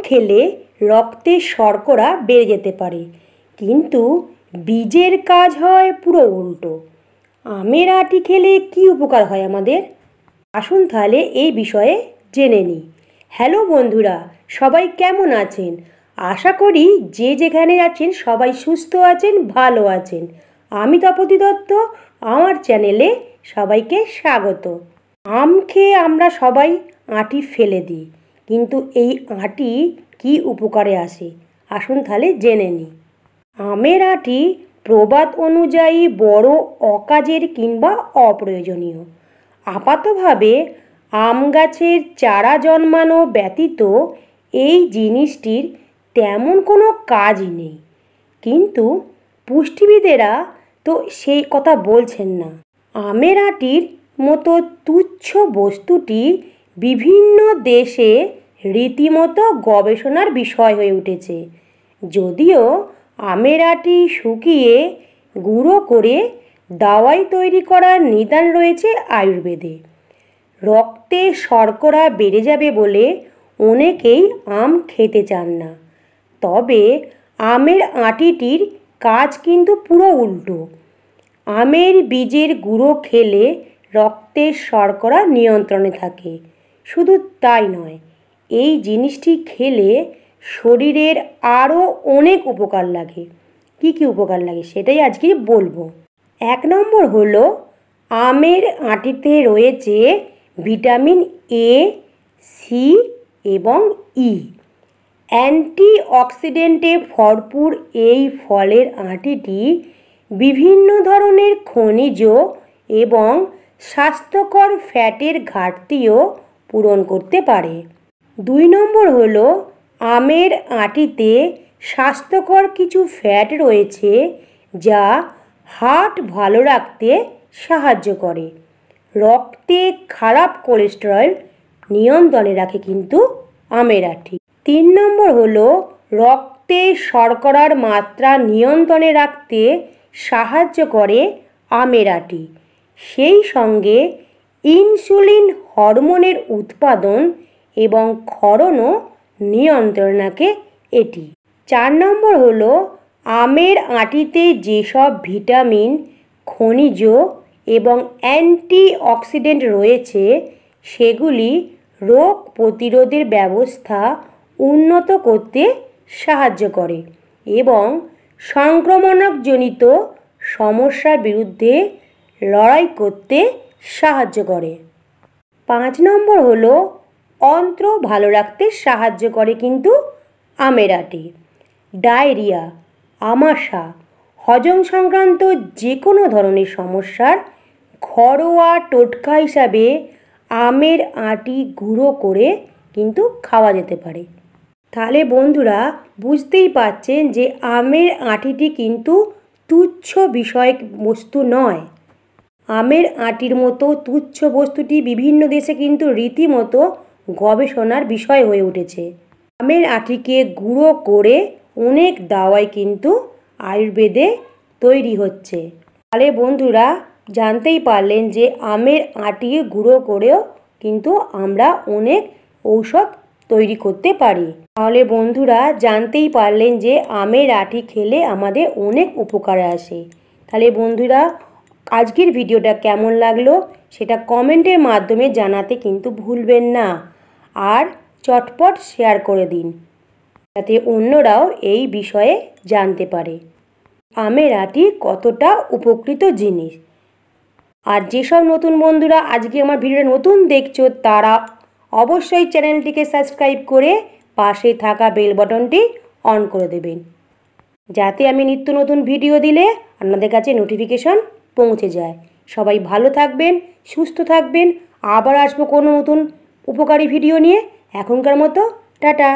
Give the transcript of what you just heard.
খেলে রক্তে শর্করা বেড়ে যেতে পারে, কিন্তু বীজের কাজ হয় পুরো উল্টো। আমের আঁটি খেলে কী উপকার হয় আমাদের? আসুন তাহলে এই বিষয়ে জেনে নিই। হ্যালো বন্ধুরা, সবাই কেমন আছেন? আশা করি যে যেখানে আছেন সবাই সুস্থ আছেন, ভালো আছেন। আমি তপতী দত্ত, আমার চ্যানেলে সবাইকে স্বাগত। আম খেয়ে আমরা সবাই আঁটি ফেলে দিই, কিন্তু এই আঁটি কী উপকারে আসে আসুন তাহলে জেনে নিই। আমের আঁটি প্রবাদ অনুযায়ী বড় অকাজের কিংবা অপ্রয়োজনীয়। আপাতভাবে আম গাছের চারা জন্মানো ব্যতীত এই জিনিসটির তেমন কোনো কাজই নেই, কিন্তু পুষ্টিবিদেরা তো সেই কথা বলছেন না। আমের আঁটির মতো তুচ্ছ বস্তুটি বিভিন্ন দেশে রীতিমতো গবেষণার বিষয় হয়ে উঠেছে। যদিও আমের আঁটি শুকিয়ে গুঁড়ো করে দাওয়াই তৈরি করার নিদান রয়েছে আয়ুর্বেদে। রক্তে শর্করা বেড়ে যাবে বলে অনেকেই আম খেতে চান না, তবে আমের আঁটিটির কাজ কিন্তু পুরো উল্টো। আমের বীজের গুঁড়ো খেলে রক্তের শর্করা নিয়ন্ত্রণে থাকে। শুধু তাই নয়, এই জিনিসটি খেলে শরীরের আরও অনেক উপকার লাগে। কি কি উপকার লাগে সেটাই আজকে বলবো। 1 নম্বর হলো, আমের আঁটিতে রয়েছে ভিটামিন এ, সি এবং ই। অ্যান্টিঅক্সিডেন্টে ভরপুর এই ফলের আঁটিটি বিভিন্ন ধরনের খনিজ এবং স্বাস্থ্যকর ফ্যাটের ঘাটতিও পূরণ করতে পারে। 2 নম্বর হলো, আমের আঁটিতে স্বাস্থ্যকর কিছু ফ্যাট রয়েছে যা হার্ট ভালো রাখতে সাহায্য করে। রক্তে খারাপ কোলেস্টেরল নিয়ন্ত্রণে রাখে কিন্তু আমের আঁটি। 3 নম্বর হলো, রক্তে শর্করার মাত্রা নিয়ন্ত্রণে রাখতে সাহায্য করে আমের আঁটি। সেই সঙ্গে ইনসুলিন হরমোনের উৎপাদন এবং ক্ষরণও নিয়ন্ত্রণে রাখে এটি। 4 নম্বর হলো, আমের আঁটিতে যেসব ভিটামিন, খনিজ এবং অ্যান্টিঅক্সিডেন্ট রয়েছে সেগুলি রোগ প্রতিরোধের ব্যবস্থা উন্নত করতে সাহায্য করে এবং সংক্রমণজনিত সমস্যার বিরুদ্ধে লড়াই করতে সাহায্য করে। 5 নম্বর হলো, অন্ত্র ভালো রাখতে সাহায্য করে কিন্তু আমের আঁটি। ডায়রিয়া, আমাশা, হজম সংক্রান্ত যে কোনো ধরনের সমস্যার ঘরোয়া টোটকা হিসাবে আমের আঁটি গুঁড়ো করে কিন্তু খাওয়া যেতে পারে। তাহলে বন্ধুরা বুঝতেই পারছেন যে আমের আঁটিটি কিন্তু তুচ্ছ বিষয় বস্তু নয়। আমের আঁটির মতো তুচ্ছ বস্তুটি বিভিন্ন দেশে কিন্তু রীতিমতো গবেষণার বিষয় হয়ে উঠেছে। আমের আঁটিকে গুঁড়ো করে অনেক দাওয়াই কিন্তু আয়ুর্বেদে তৈরি হচ্ছে। তাহলে বন্ধুরা জানতেই পারলেন যে আমের আঁটি গুঁড়ো করেও কিন্তু আমরা অনেক ঔষধ তৈরি করতে পারি। তাহলে বন্ধুরা জানতেই পারলেন যে আমের আঁটি খেলে আমাদের অনেক উপকারে আসে। তাহলে বন্ধুরা আজকের ভিডিওটা কেমন লাগলো সেটা কমেন্টের মাধ্যমে জানাতে কিন্তু ভুলবেন না, আর চটপট শেয়ার করে দিন যাতে অন্যরাও এই বিষয়ে জানতে পারে আমের আঁটি কতটা উপকৃত জিনিস। আর যেসব নতুন বন্ধুরা আজকে আমার ভিডিওটা নতুন দেখছো তারা অবশ্যই চ্যানেলটিকে সাবস্ক্রাইব করে পাশে থাকা বেল বাটনটি অন করে দেবেন, যাতে আমি নিত্য নতুন ভিডিও দিলে আপনাদের কাছে নোটিফিকেশন পৌঁছে যায়। সবাই ভালো থাকবেন, সুস্থ থাকবেন। আবার আসবো কোনো নতুন উপকারী ভিডিও নিয়ে। এখনকার মতো টাটা।